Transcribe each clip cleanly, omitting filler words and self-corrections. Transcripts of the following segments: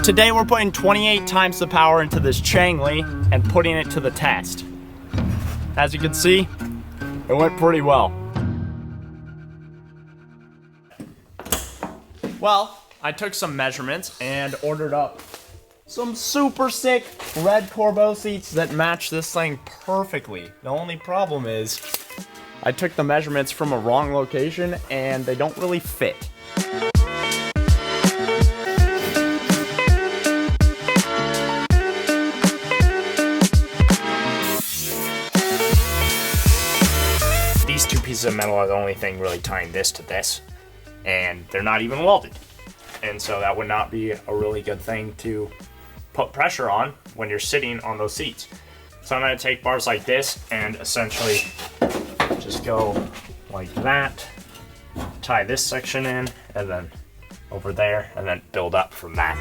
Today we're putting 28 times the power into this Changli and putting it to the test. As you can see, it went pretty well. Well, I took some measurements and ordered up some super sick red Corbeau seats that match this thing perfectly. The only problem is I took the measurements from a wrong location and they don't really fit. These two pieces of metal are the only thing really tying this to this, and they're not even welded. And so that would not be a really good thing to put pressure on when you're sitting on those seats. So I'm gonna take bars like this and essentially just go like that, tie this section in, and then over there, and then build up from that.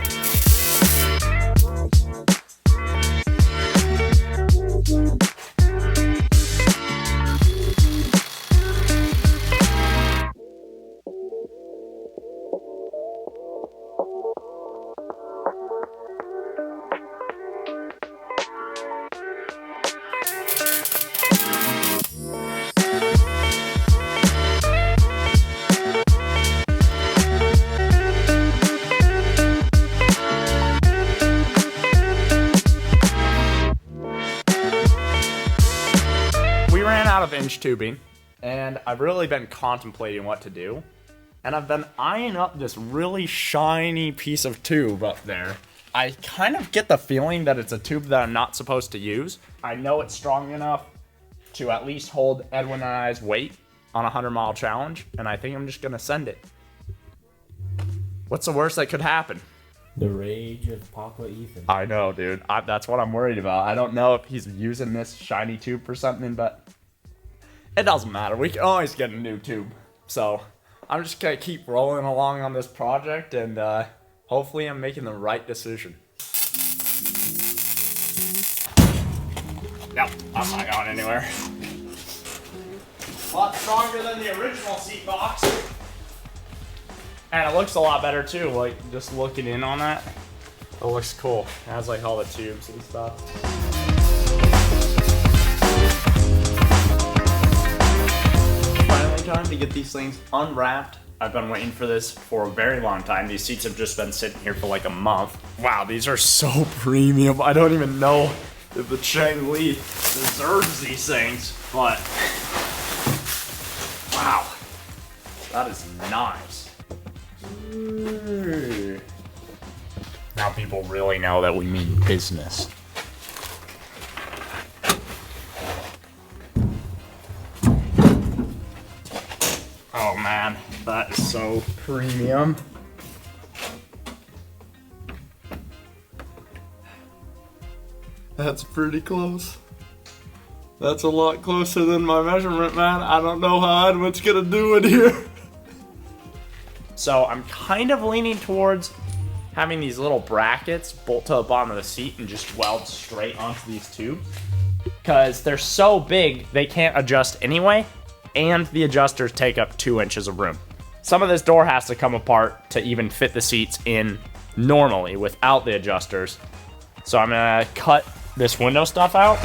Out of inch tubing, and I've really been contemplating what to do, and I've been eyeing up this really shiny piece of tube up there. I kind of get the feeling that it's a tube that I'm not supposed to use. I know it's strong enough to at least hold Edwin and I's weight on a 100-mile challenge, and I think I'm just gonna send it. What's the worst that could happen? The rage of Papa Ethan. I know, dude. That's what I'm worried about. I don't know if he's using this shiny tube for something, but it doesn't matter. We can always get a new tube. So I'm just gonna keep rolling along on this project, and hopefully I'm making the right decision. No, I'm not going anywhere. A lot stronger than the original seat box. And it looks a lot better too, like just looking in on that. It looks cool. It has like all the tubes and stuff. Time to get these things unwrapped. I've been waiting for this for a very long time. These seats have just been sitting here for like a month. Wow, these are so premium. I don't even know if the Changli deserves these things, but wow, that is nice. Now people really know that we mean business. Oh man, that is so premium. That's pretty close. That's a lot closer than my measurement, man. I don't know how Edwin's gonna do it here. So I'm kind of leaning towards having these little brackets bolt to the bottom of the seat and just weld straight onto these tubes. Because they're so big, they can't adjust anyway. And the adjusters take up 2 inches of room. Some of this door has to come apart to even fit the seats in normally without the adjusters. So I'm gonna cut this window stuff out.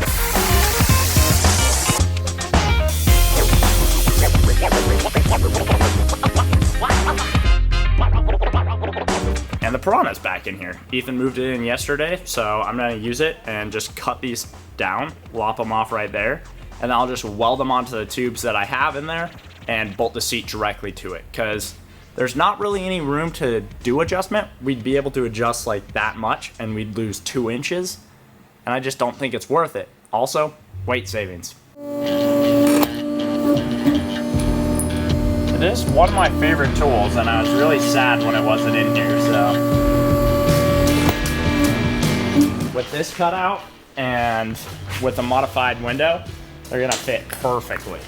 And the Piranha's back in here. Ethan moved it in yesterday, so I'm gonna use it and just cut these down, lop them off right there. And then I'll just weld them onto the tubes that I have in there and bolt the seat directly to it, because there's not really any room to do adjustment. We'd be able to adjust like that much and we'd lose 2 inches, and I just don't think it's worth it. Also, weight savings. It is one of my favorite tools, and I was really sad when it wasn't in here, so. With this cutout and with a modified window, they're gonna fit perfectly.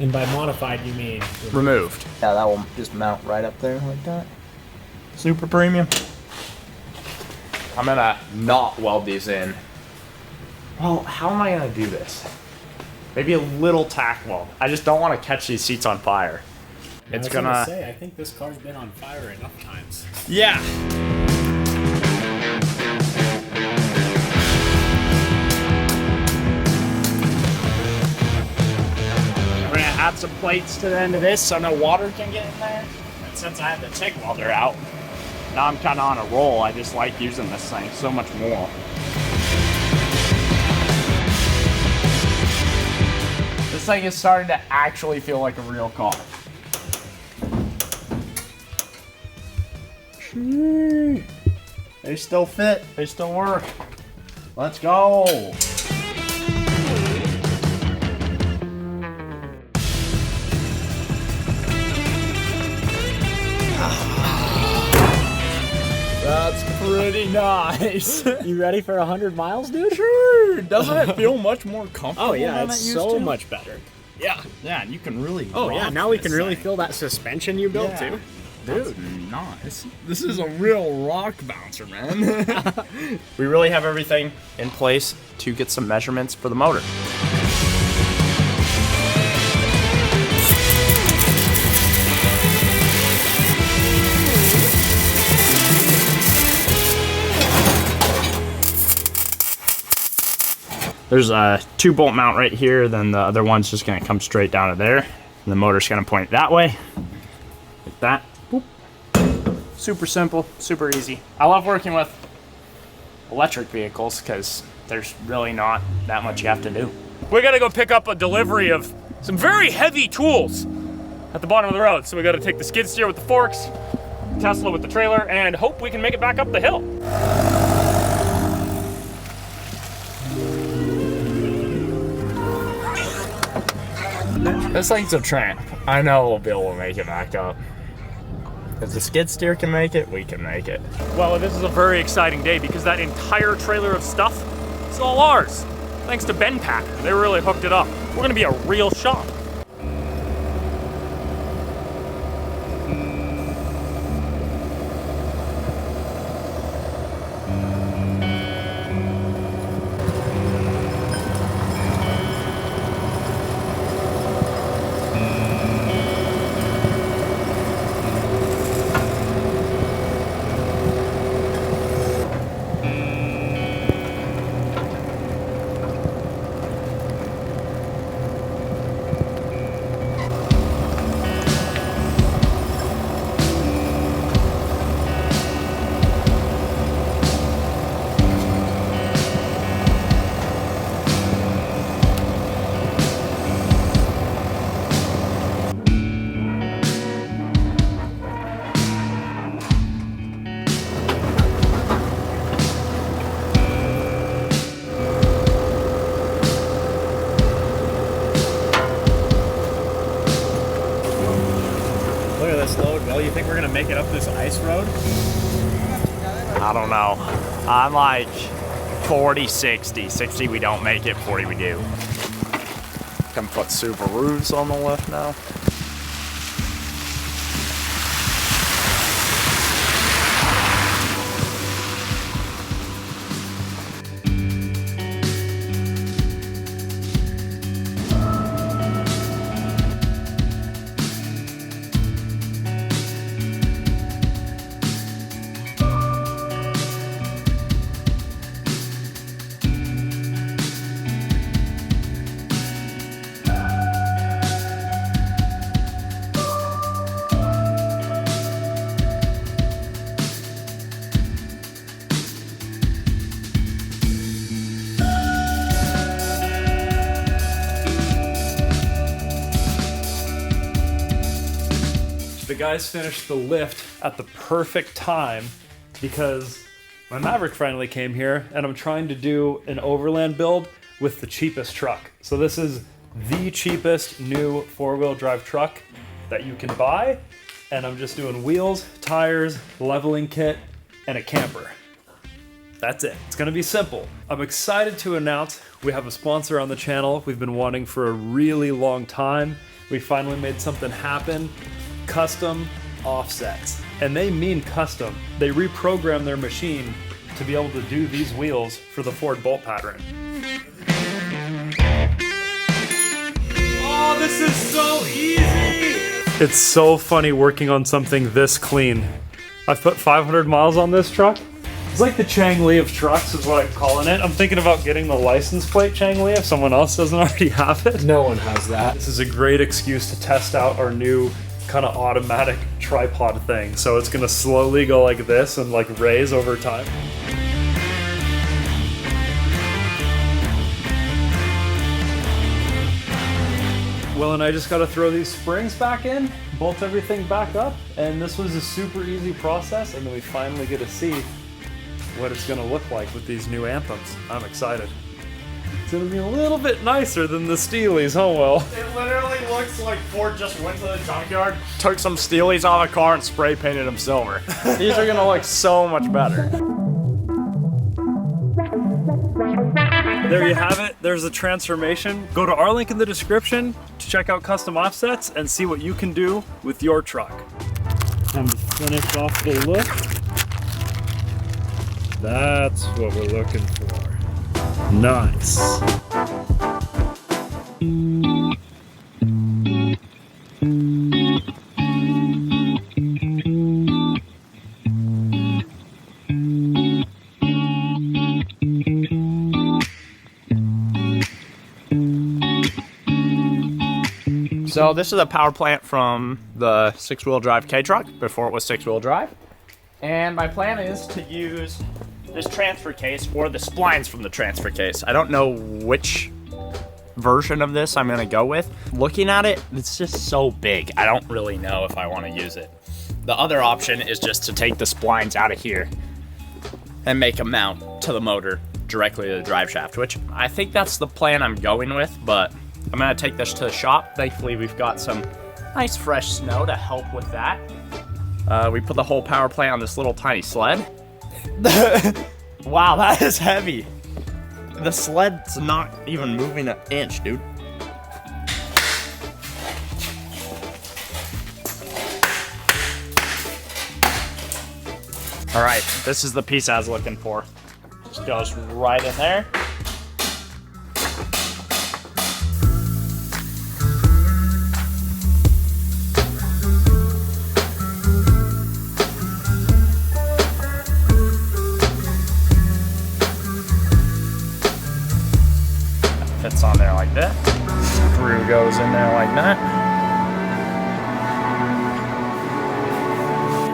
And by modified, you mean? Removed. Yeah, that will just mount right up there like that. Super premium. I'm gonna not weld these in. Well, how am I gonna do this? Maybe a little tack weld. I just don't want to catch these seats on fire. It's gonna say, I think this car's been on fire enough times. Yeah. got some plates to the end of this so no water can get in there. And since I have the TIG welder out, now I'm kind of on a roll. I just like using this thing so much more. This thing is starting to actually feel like a real car. They still fit, they still work. Let's go. That's pretty nice. You ready for 100 miles, dude? Sure. Doesn't it feel much more comfortable? Oh yeah, than it's it used so to? much better. Yeah, yeah, and you can really. Oh yeah, rock now we this can really thing. feel that suspension you built too. Dude, nice. This is a real rock bouncer, man. We really have everything in place to get some measurements for the motor. There's a 2-bolt mount right here, then the other one's just gonna come straight down to there. And the motor's gonna point that way, like that. Boop. Super simple, super easy. I love working with electric vehicles because there's really not that much you have to do. We gotta go pick up a delivery of some very heavy tools at the bottom of the road. So we gotta take the skid steer with the forks, Tesla with the trailer, and hope we can make it back up the hill. This thing's a tramp. I know we'll be able to make it back up. If the skid steer can make it, we can make it. Well, this is a very exciting day because that entire trailer of stuff is all ours. Thanks to Ben Packer. They really hooked it up. We're gonna be a real shop. Look at this load, Will. You think we're gonna make it up this ice road? I don't know. I'm like 40, 60. 60 we don't make it, 40 we do. Can put Subarus on the left now. The guys finished the lift at the perfect time because my Maverick finally came here and I'm trying to do an overland build with the cheapest truck. So this is the cheapest new 4-wheel drive truck that you can buy. And I'm just doing wheels, tires, leveling kit, and a camper. That's it. It's gonna be simple. I'm excited to announce we have a sponsor on the channel we've been wanting for a really long time. We finally made something happen. Custom offsets. And they mean custom. They reprogram their machine to be able to do these wheels for the Ford bolt pattern. Oh, this is so easy! It's so funny working on something this clean. I've put 500 miles on this truck, It's like the Chang Li of trucks is what I'm calling it. I'm thinking about getting the license plate Chang Li if someone else doesn't already have it. No one has that. This is a great excuse to test out our new kind of automatic tripod thing. So it's gonna slowly go like this and like raise over time. Well, and I just gotta throw these springs back in, bolt everything back up, and this was a super easy process, and then we finally get to see what it's gonna look like with these new anthems. I'm excited. It's gonna be a little bit nicer than the Steelies, oh well. It literally looks like Ford just went to the junkyard, took some Steelies out of the car and spray painted them silver. These are gonna look so much better. There you have it. There's a transformation. Go to our link in the description to check out custom offsets and see what you can do with your truck. Time to finish off the look. That's what we're looking for. Nice. So this is a power plant from the 6-wheel drive K-Truck before it was 6-wheel drive. And my plan is to use this transfer case or the splines from the transfer case. I don't know which version of this I'm gonna go with. Looking at it, it's just so big. I don't really know if I wanna use it. The other option is just to take the splines out of here and make a mount to the motor directly to the drive shaft, which I think that's the plan I'm going with, but I'm gonna take this to the shop. Thankfully, we've got some nice fresh snow to help with that. We put the whole power plant on this little tiny sled. Wow, that is heavy. The sled's not even moving an inch, dude. All right, this is the piece I was looking for. Just goes right in there. Fits on there like that. Screw goes in there like that.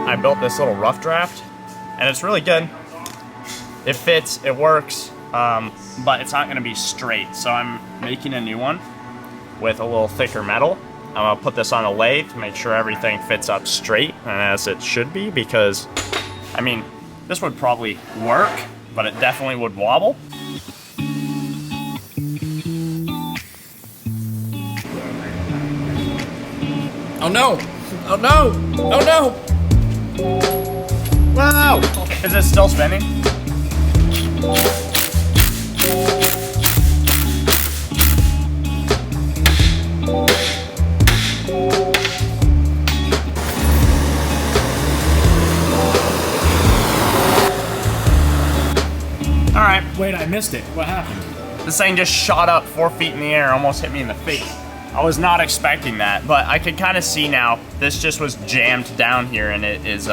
I built this little rough draft, and it's really good. It fits, it works, but it's not gonna be straight, so I'm making a new one with a little thicker metal. I'm gonna put this on a lathe to make sure everything fits up straight and as it should be, because, I mean, this would probably work, but it definitely would wobble. Oh no! Oh no! Oh no! Wow! Is it still spinning? Alright. Wait, I missed it. What happened? This thing just shot up 4 feet in the air, almost hit me in the face. I was not expecting that, but I can kind of see now, this just was jammed down here and it is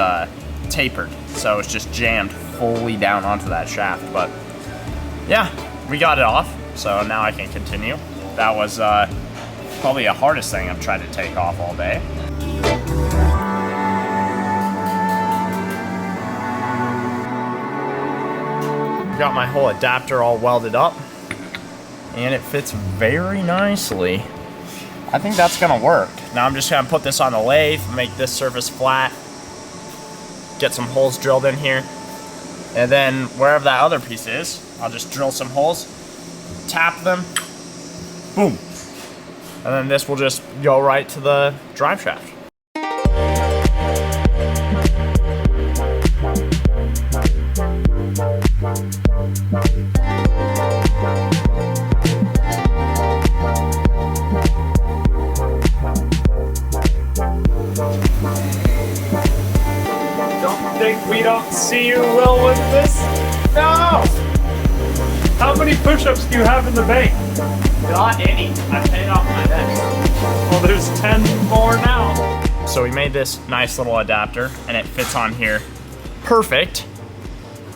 tapered. So it's just jammed fully down onto that shaft. But yeah, we got it off, so now I can continue. That was probably the hardest thing I've tried to take off all day. Got my whole adapter all welded up, and it fits very nicely. I think that's gonna work. Now I'm just gonna put this on the lathe, make this surface flat, get some holes drilled in here, and then wherever that other piece is, I'll just drill some holes, tap them, boom. And then this will just go right to the drive shaft. We don't see you well with this? No! How many push-ups do you have in the bank? Not any. I paid off my debt. Well, there's 10 more now. So we made this nice little adapter, and it fits on here perfect.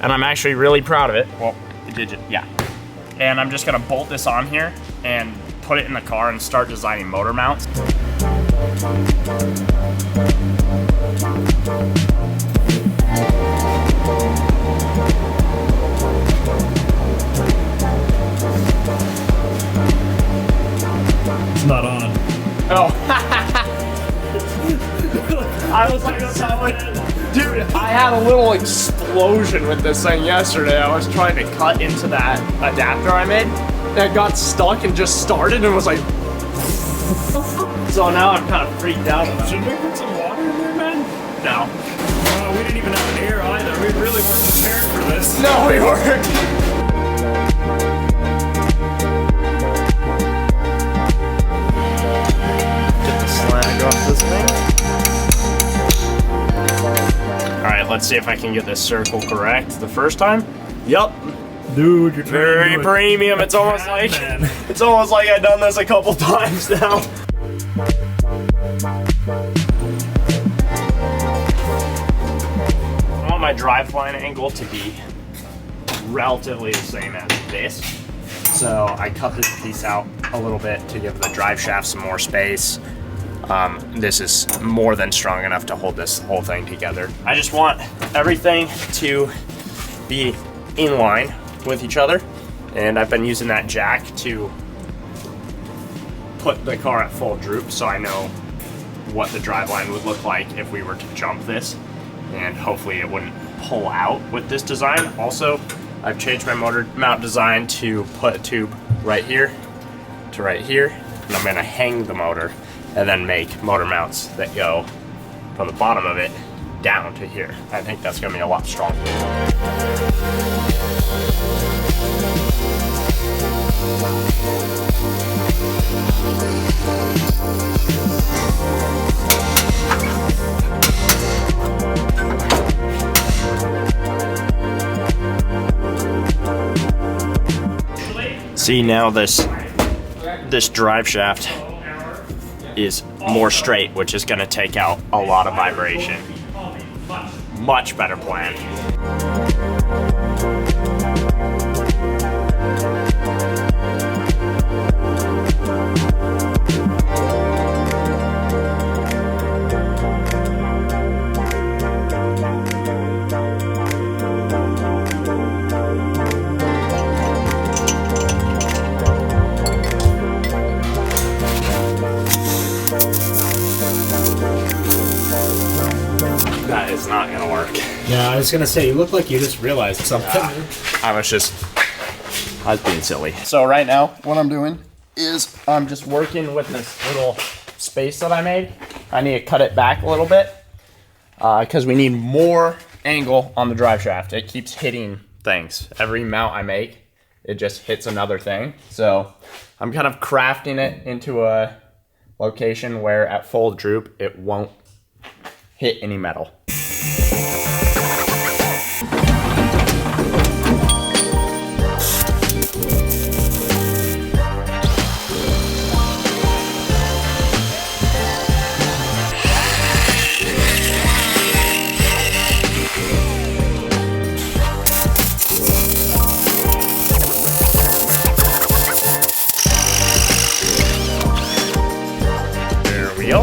and I'm actually really proud of it. Well, the digit, yeah. And I'm just gonna bolt this on here and put it in the car and start designing motor mounts. It's not on. Oh. I was like, dude, I had a little explosion with this thing yesterday. I was trying to cut into that adapter I made. That got stuck and just started and was like. So now I'm kind of freaked out about it. Should we put some water in there, man? No. We didn't even have an air either. We really weren't prepared for this. No, we weren't. Get the slag off this thing. Alright, let's see if I can get this circle correct the first time. Yup. Dude, you're Very premium. It's almost like I've done this a couple times now. I want my driveline angle to be relatively the same as this. So I cut this piece out a little bit to give the drive shaft some more space. This is more than strong enough to hold this whole thing together. I just want everything to be in line with each other, and I've been using that jack to put the car at full droop so I know what the driveline would look like if we were to jump this, and hopefully it wouldn't pull out with this design. Also, I've changed my motor mount design to put a tube right here to right here, and I'm gonna hang the motor and then make motor mounts that go from the bottom of it down to here. I think that's gonna be a lot stronger. See, now this drive shaft is more straight, which is going to take out a lot of vibration. Much better plan. That is not gonna work. Yeah, I was gonna say, you look like you just realized something. I was being silly. So right now, what I'm doing is I'm just working with this little space that I made. I need to cut it back a little bit because we need more angle on the drive shaft. It keeps hitting things. Every mount I make, it just hits another thing. So I'm kind of crafting it into a location where at full droop, it won't hit any metal. There we go.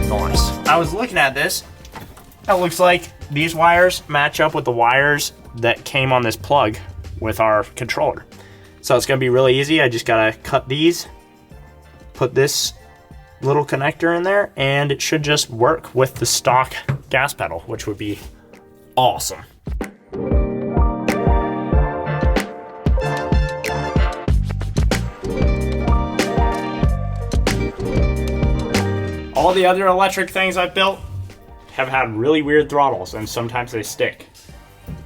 Nice. I was looking at this. That looks like these wires match up with the wires that came on this plug with our controller. So it's gonna be really easy. I just gotta cut these, put this little connector in there, and it should just work with the stock gas pedal, which would be awesome. All the other electric things I've built have had really weird throttles, and sometimes they stick.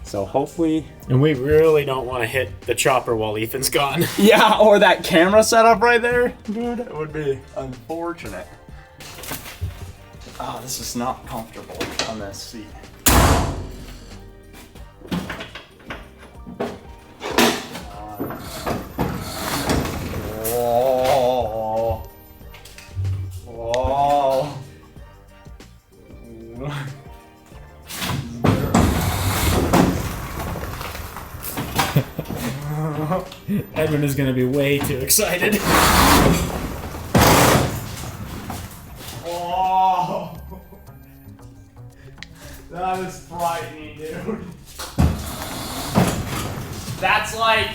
So hopefully... And we really don't want to hit the chopper while Ethan's gone. Yeah, or that camera setup right there. Dude, it would be unfortunate. Oh, this is not comfortable on this seat. Whoa. Whoa. Edwin is gonna be way too excited. Oh, that is frightening, dude. That's like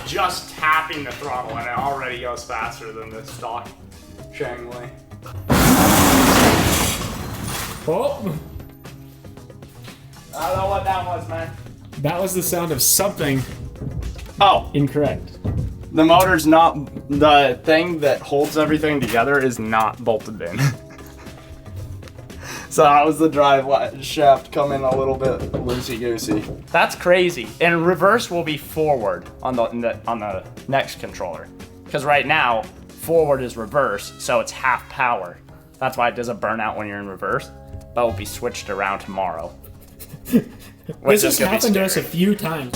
just tapping the throttle and it already goes faster than the stock Shangley. Oh, I don't know what that was, man. that was the sound of something Oh, incorrect. the motor's not, the thing that holds everything together is not bolted in. So that was the drive shaft coming a little bit loosey-goosey. That's crazy. And reverse will be forward on the next controller. Because right now, forward is reverse, so it's half power. That's why it doesn't burn out when you're in reverse. But will be switched around tomorrow. This has happened to us a few times.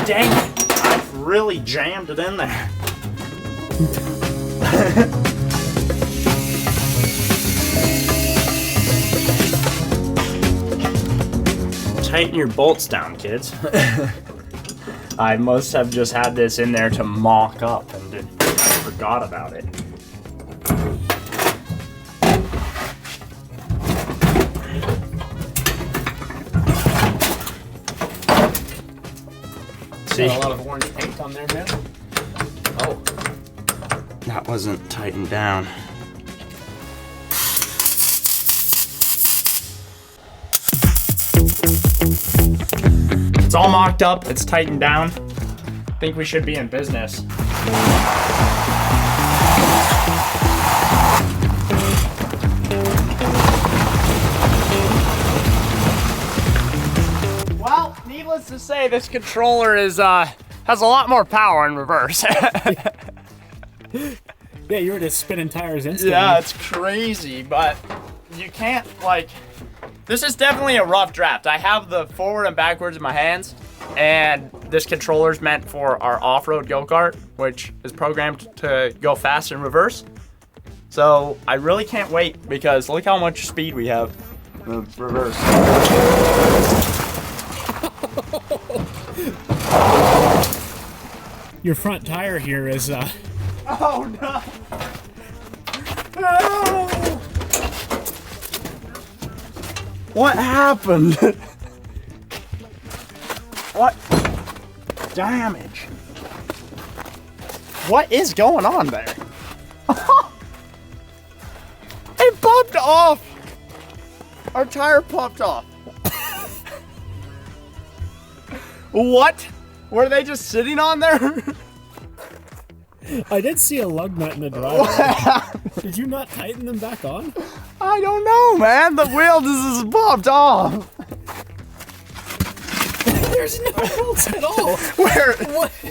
Dang it! I've really jammed it in there. Tighten your bolts down, kids. I must have just had this in there to mock up and I forgot about it. See? Got a lot of orange paint on there, man. Oh. That wasn't tightened down. It's all mocked up, it's tightened down. I think we should be in business. Well, needless to say, this controller is has a lot more power in reverse. Yeah, you were just spinning tires instantly. Yeah, it's crazy, but you can't, like, this is definitely a rough draft. I have the forward and backwards in my hands, and this controller's meant for our off-road go-kart, which is programmed to go fast in reverse. So I really can't wait, because look how much speed we have in reverse. Your front tire here is, Oh no! No! What happened? What damage? What is going on there? It popped off! Our tire popped off. What? Were they just sitting on there? I did see a lug nut in the driveway. Did you not tighten them back on? I don't know, man. The wheel just popped off. There's no bolts at all.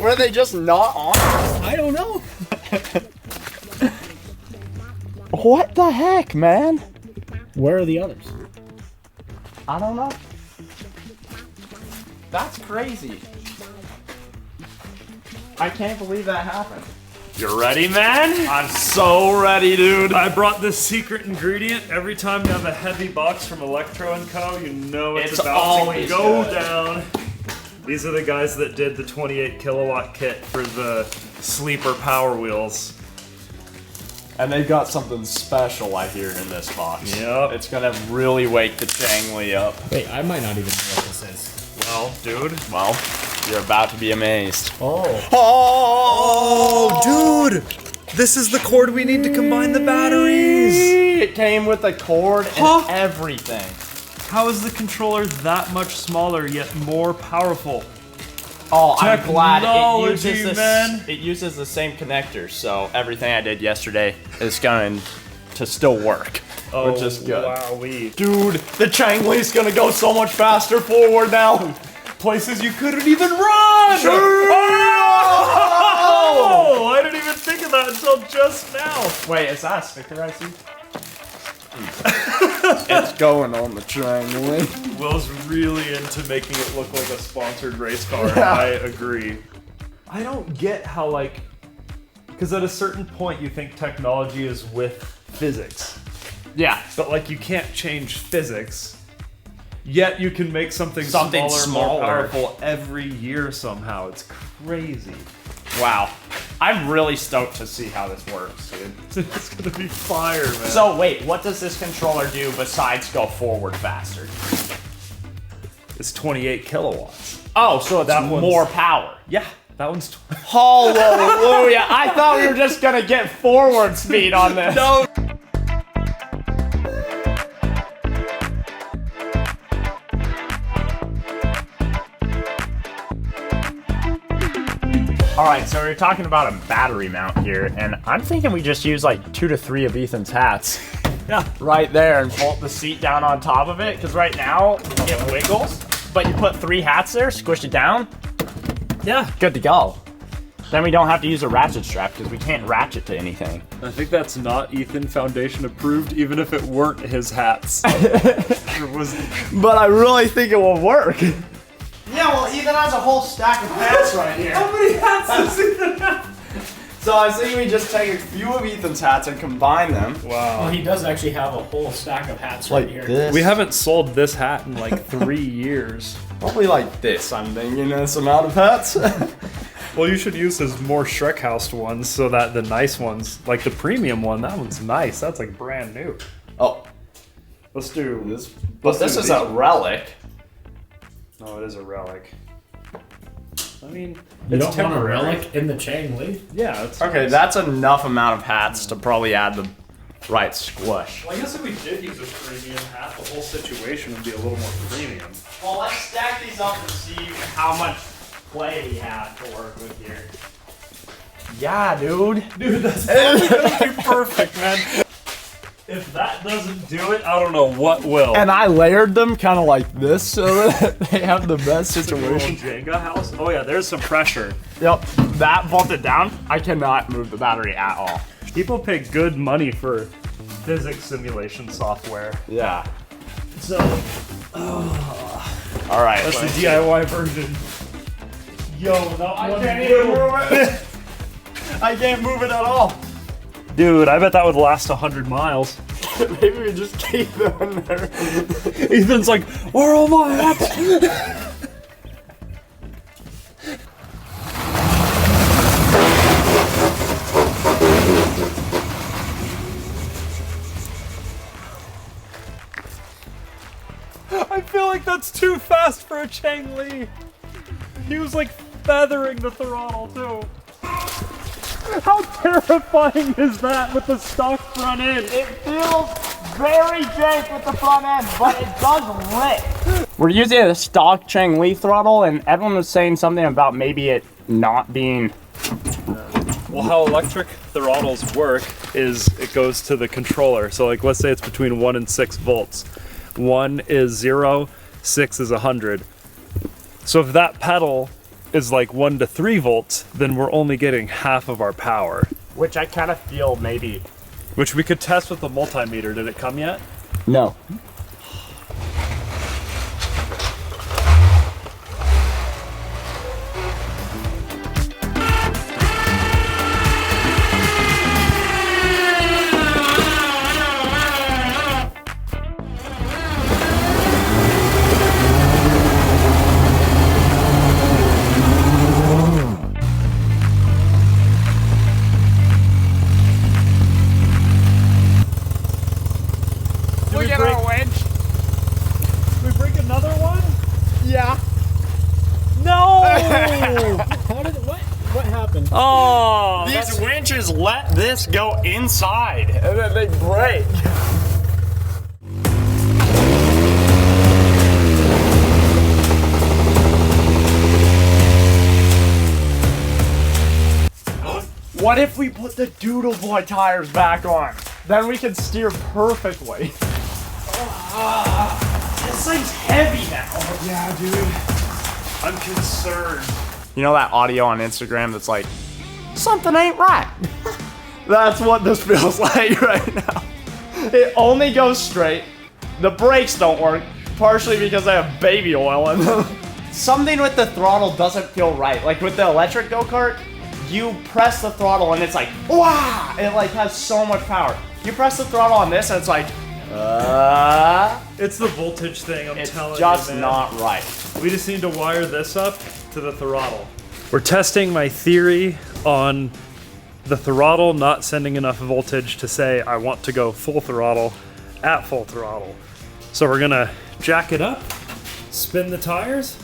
Were they just not on? I don't know. What the heck, man? Where are the others? I don't know. That's crazy. I can't believe that happened. You ready, man? I'm so ready, dude. I brought this secret ingredient. Every time you have a heavy box from Electro & Co., you know it's about to always go good. down. These are the guys that did the 28 kilowatt kit for the sleeper Power Wheels. And they've got something special, I hear, in this box. Yep. It's gonna really wake the Changli up. Wait, I might not even know what this is. Well, dude. Well, you're about to be amazed. Oh. Oh, dude! This is the cord we need to combine the batteries! It came with a cord and everything. How is the controller that much smaller yet more powerful? Oh, I'm glad Technology, it uses the same connectors, so everything I did yesterday is going to still work, which is good. Wowee. Dude, the Changli's gonna go so much faster forward now. Places you couldn't even run! Sure. Oh! I didn't even think of that until just now. Wait, is that a sticker I see? It's going on the Changli. Will's really into making it look like a sponsored race car. Yeah. I agree. I don't get how, like, because at a certain point you think technology is with physics. Yeah. But, like, you can't change physics. Yet you can make something Something more smaller. powerful every year somehow. It's crazy. Wow. I'm really stoked to see how this works, dude. It's gonna be fire, man. So wait, what does this controller do besides go forward faster? It's 28 kilowatts. Oh, so it's That one's- more power. Yeah, that one's. Hallelujah. I thought we were just gonna get forward speed on this. No. Alright, so we were talking about a battery mount here, and I'm thinking we just use like 2 to 3 of Ethan's hats. Yeah. Right there and bolt the seat down on top of it, because right now it wiggles, but you put 3 hats there, squish it down, Yeah. good to go. Then we don't have to use a ratchet strap because we can't ratchet to anything. I think that's not Ethan Foundation approved, even if it weren't his hats. It was. But I really think it will work. Yeah, well, Ethan has a whole stack of hats right here. How many hats does Ethan have? So I was thinking we just take a few of Ethan's hats and combine them. Well, Wow. he does actually have a whole stack of hats right here. this. We haven't sold this hat in like 3 years. Probably like this, I'm thinking, this amount of hats. Well, you should use his more Shrek House ones so that the nice ones, like the premium one, that one's nice. That's like brand new. Oh, Let's do this. But this is a relic. Oh, it is a relic. I mean, You it's don't want a temporary. relic in the Chang Li? Yeah, it's Okay, nice. that's enough amount of hats to probably add the right squish. Well, I guess if we did use a premium hat, the whole situation would be a little more premium. Well, let's stack these up and see how much play we have to work with here. Yeah, dude. Dude, that's gonna be perfect, man. If that doesn't do it, I don't know what will. And I layered them kind of like this so that they have the best It's a little situation. Jenga house. Oh yeah, there's some pressure. Yep, that bolted down. I cannot move the battery at all. People pay good money for physics simulation software. Yeah. So All right. that's the let's- DIY version. Yo, not I one can't even blue. move it. I can't move it at all. Dude, I bet that would last 100 miles. Maybe we just keep them in there. Ethan's like, where are all my hats? I feel like that's too fast for a Chang Li. He was like feathering the throttle too. How terrifying is that with the stock front end? It feels very jank with the front end, but it does lick. We're using a stock Chang Li throttle, and everyone was saying something about maybe it not being. Well, how electric throttles work is it goes to the controller. So like, let's say it's between 1 and 6 volts. 1 is 0, 6 is 100. So if that pedal is like 1 to 3 volts, then we're only getting half of our power. Which I kind of feel maybe. Which we could test with the multimeter. Did it come yet? No. we Get break- our winch. we break another one? Yeah. No! How did it, what happened? Oh, These winches let this go inside, and then they break. What if we put the Doodle Boy tires back on? Then we can steer perfectly. This thing's heavy now. yeah, dude. I'm concerned. You know that audio on Instagram that's like, something ain't right? That's what this feels like right now. It only goes straight. The brakes don't work, partially because I have baby oil in them. Something with the throttle doesn't feel right. Like with the electric go-kart, you press the throttle and it's like, wow! It like has so much power. You press the throttle on this and it's like, It's It's the voltage thing, I'm It's telling just you, man. not right. We just need to wire this up to the throttle. We're testing my theory on the throttle not sending enough voltage to say I want to go full throttle at full throttle. So we're gonna jack it up, spin the tires,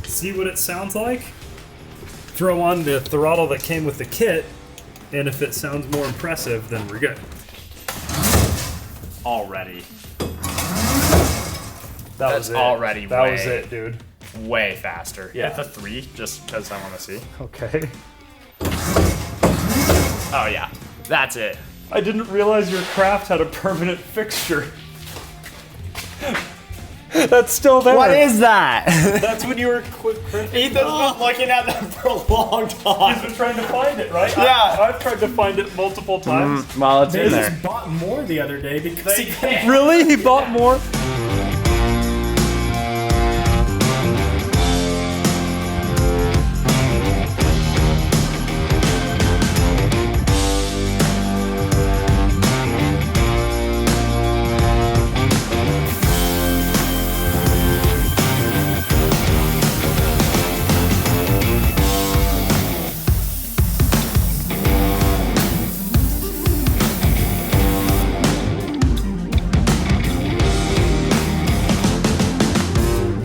see what it sounds like, throw on the throttle that came with the kit, and if it sounds more impressive, then we're good. Already. That was it. Already That way, was it, dude. way faster. Yeah. Hit the 3, just because I want to see. Okay. Oh yeah, that's it. I didn't realize your craft had a permanent fixture. That's still there. What is that? That's when you were quick. Ethan's been looking at that for a long He's time. been trying to find it, right? Yeah. I've tried to find it multiple times. Well, it's They just bought more the other day because he can't. Really? He bought more?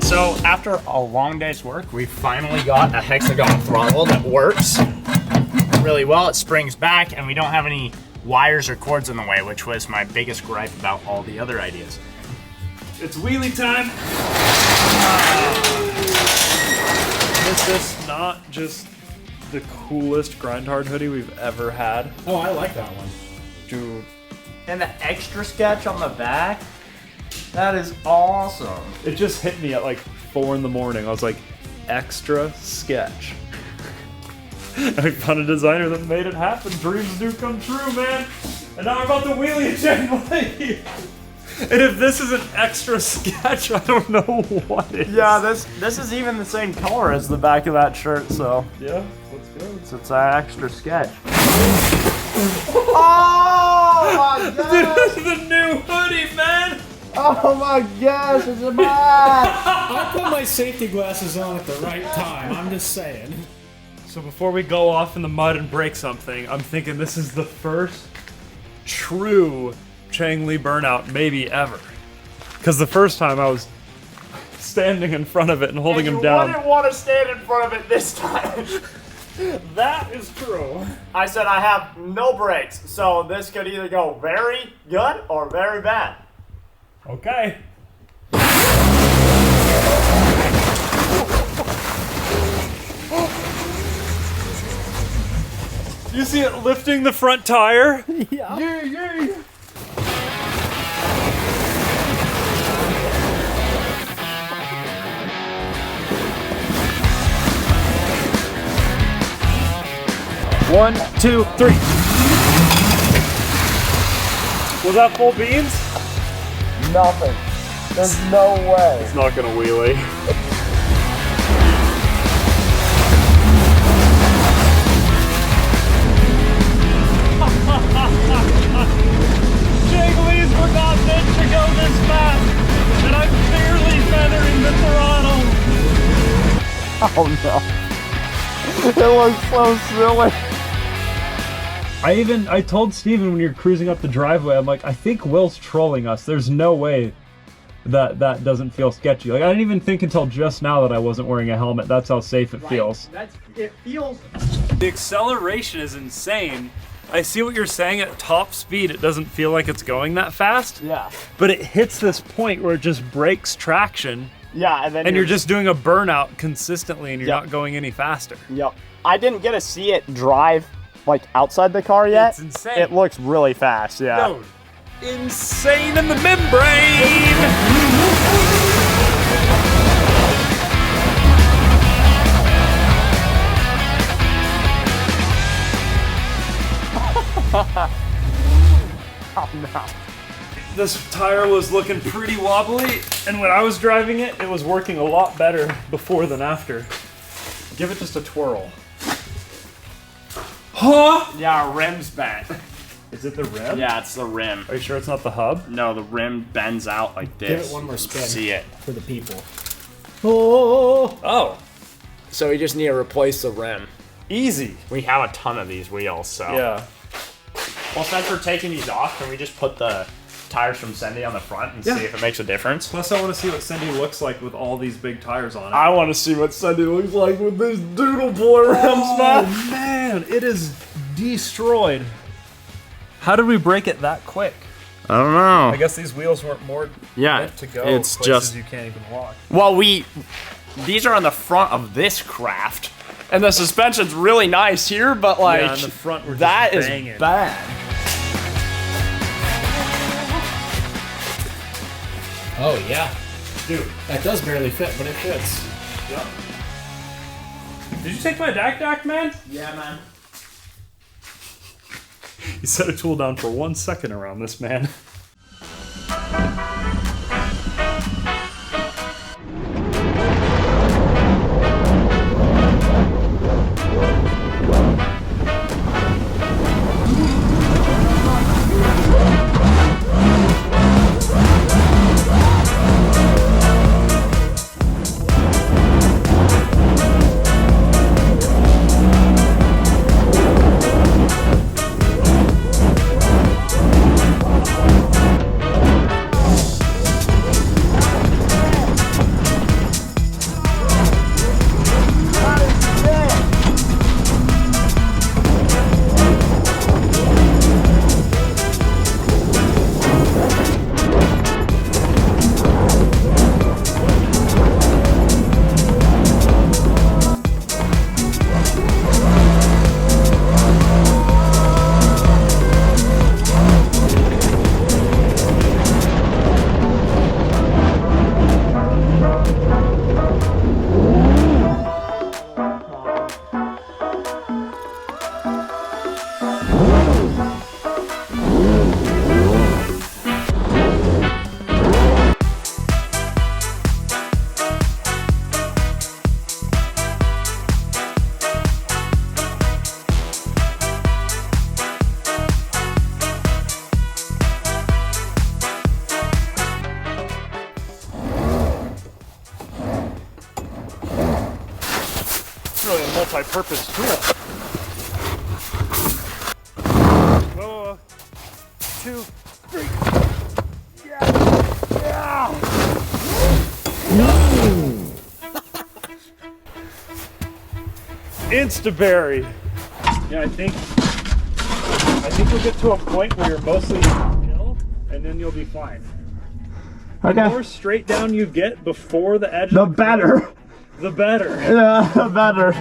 So after a long day's work, we finally got a hexagon throttle that works really well. It springs back and we don't have any wires or cords in the way, which was my biggest gripe about all the other ideas. It's wheelie time. Is this not just the coolest grind hard hoodie we've ever had? Oh, I like that one. Dude. And the extra sketch on the back, that is awesome. It just hit me at like 4 in the morning. I was like, extra sketch. And we found a designer that made it happen. Dreams do come true, man. And now we're about to wheelie and chain link. And if this is an extra sketch, I don't know what is. Yeah, this is even the same color as the back of that shirt, so Yeah, let's go. it's an extra sketch. Oh my This is the new hoodie, man. Oh my gosh, it's a bad. I put my safety glasses on at the right time. I'm just saying. So before we go off in the mud and break something, I'm thinking this is the first true Chang Li burnout maybe ever. Because the first time I was standing in front of it and holding him down. I didn't want to stand in front of it this time. That is true. I said I have no brakes, so this could either go very good or very bad. Okay. You see it lifting the front tire? Yeah. Yeah. One, two, three. Was that full beans? Nothing. There's no way. It's not gonna wheelie. Jiggly's were not meant to go this fast, and I'm barely feathering the throttle. Oh no. It looks so silly. I told Steven when you're cruising up the driveway, I'm like, I think Will's trolling us. There's no way that doesn't feel sketchy. Like, I didn't even think until just now that I wasn't wearing a helmet. That's how safe it feels. It feels. The acceleration is insane. I see what you're saying. At top speed, it doesn't feel like it's going that fast. Yeah. But it hits this point where it just breaks traction, Yeah, and then and you're just doing a burnout consistently, and you're Yep. not going any faster. Yep. I didn't get to see it drive like outside the car yet. It's insane. It looks really fast. Yeah. Dude, insane in the membrane! Oh no. This tire was looking pretty wobbly, and when I was driving it, it was working a lot better before than after. Give it just a twirl. Huh? Yeah, our rim's bent. Is it the rim? Yeah, it's the rim. Are you sure it's not the hub? No, the rim bends out like this. Give it one more spin. See it. For the people. Oh. So we just need to replace the rim. Easy. We have a ton of these wheels, so. Yeah. Well, since we're taking these off, can we just put the tires from Sendy on the front and see if it makes a difference? Plus, I want to see what Cindy looks like with all these big tires on it. I want to see what Sendy looks like with these doodle boy rims, Oh, man, it is destroyed. How did we break it that quick? I don't know. I guess these wheels weren't more meant to go it's places just you can't even walk. Well, these are on the front of this craft, and the suspension's really nice here, but like Yeah, in the front we're just that is banging. bad. Oh, yeah. Dude. That does barely fit, but it fits. Yep. Did you take my DAC, man? Yeah, man. You set a tool down for 1 second around this man. Really a multi-purpose tool. Whoa, 2, 3. Yeah. Instaberry. Yeah, I think you'll get to a point where you're mostly uphill, and then you'll be fine. The more straight down you get before the edge, the better. The better. Yeah, the better.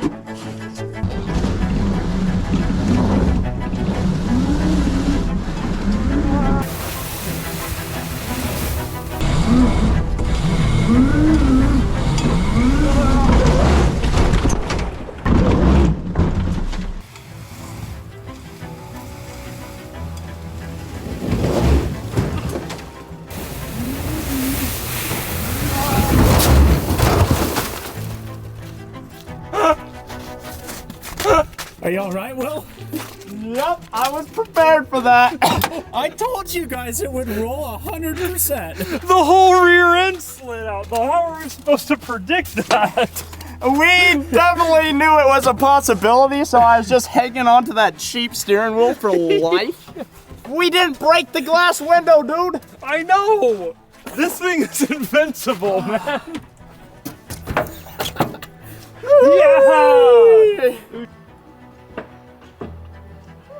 Are you alright, Will? Yep, I was prepared for that. I told you guys it would roll 100%. The whole rear end slid out. How are we supposed to predict that? We definitely knew it was a possibility, so I was just hanging on to that cheap steering wheel for life. We didn't break the glass window, dude. I know. This thing is invincible, man. Yeah.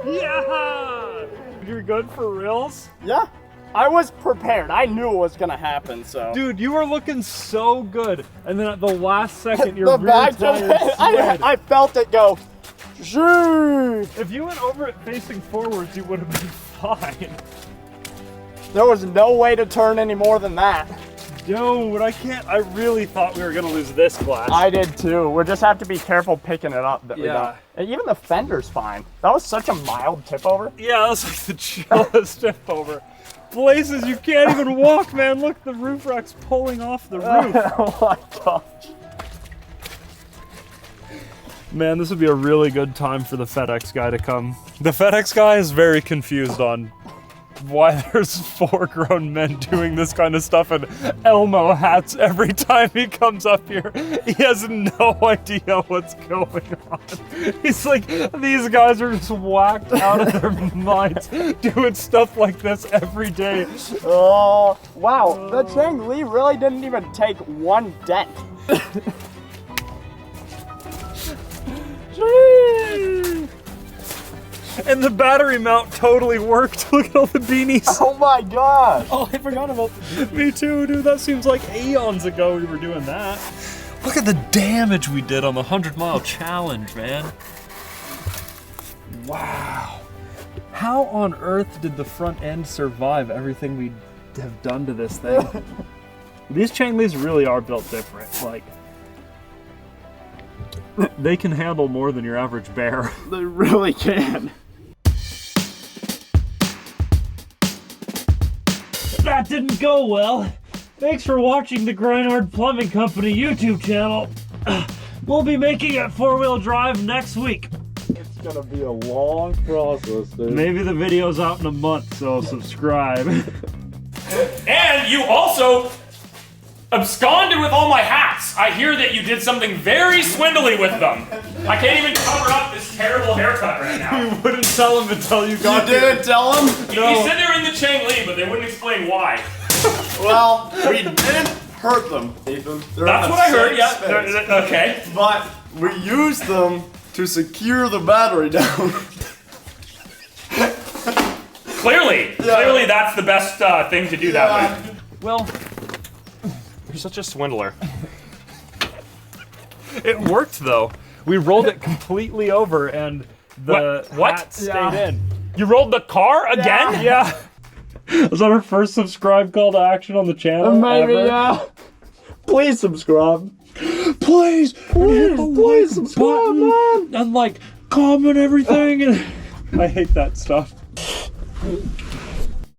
Yeah! You're good for reals? Yeah, I was prepared. I knew it was gonna happen, so. Dude, you were looking so good, and then at the last second, your the rear back tire just, slid. I felt it go. Shoo! If you went over it facing forwards, you would have been fine. There was no way to turn any more than that. Dude, I really thought we were gonna lose this glass. I did too. We'll just have to be careful picking it up. That we Yeah. don't. And even the fender's fine. That was such a mild tip over. Yeah, that was like the chillest tip over. Places you can't even walk, man. Look, the roof rack's pulling off the roof. Oh my gosh. Man, this would be a really good time for the FedEx guy to come. The FedEx guy is very confused on why there's 4 grown men doing this kind of stuff in Elmo hats every time he comes up here. He has no idea what's going on. He's like, these guys are just whacked out of their minds doing stuff like this every day. Oh, wow. The Chang Li really didn't even take one dent. And the battery mount totally worked. Look at all the beanies. Oh my god. Oh, I forgot about the Me too, dude. That seems like eons ago we were doing that. Look at the damage we did on the 100-mile challenge, man. Wow. How on earth did the front end survive everything we have done to this thing? These Chang Lis really are built different. Like, they can handle more than your average bear. They really can. That didn't go well. Thanks for watching the Grindhard Plumbing Company YouTube channel. We'll be making it 4-wheel drive next week. It's gonna be a long process, dude. Maybe the video's out in a month, so subscribe. And you also absconded with all my hats. I hear that you did something very swindly with them. I can't even cover up this terrible haircut right now. You wouldn't tell him until you got You didn't tell him? You said they were in the Chang Li, but they wouldn't explain why. Well, we didn't hurt them, Ethan. That's what I heard, yeah. Okay. But we used them to secure the battery down. Clearly that's the best thing to do that way. Well, You're such a swindler. it worked though. We rolled it completely over and the What? hat stayed in. You rolled the car again? Yeah. Was that our first subscribe call to action on the channel? Maybe, ever? yeah. Please subscribe. Please subscribe, button and like comment everything. And I hate that stuff.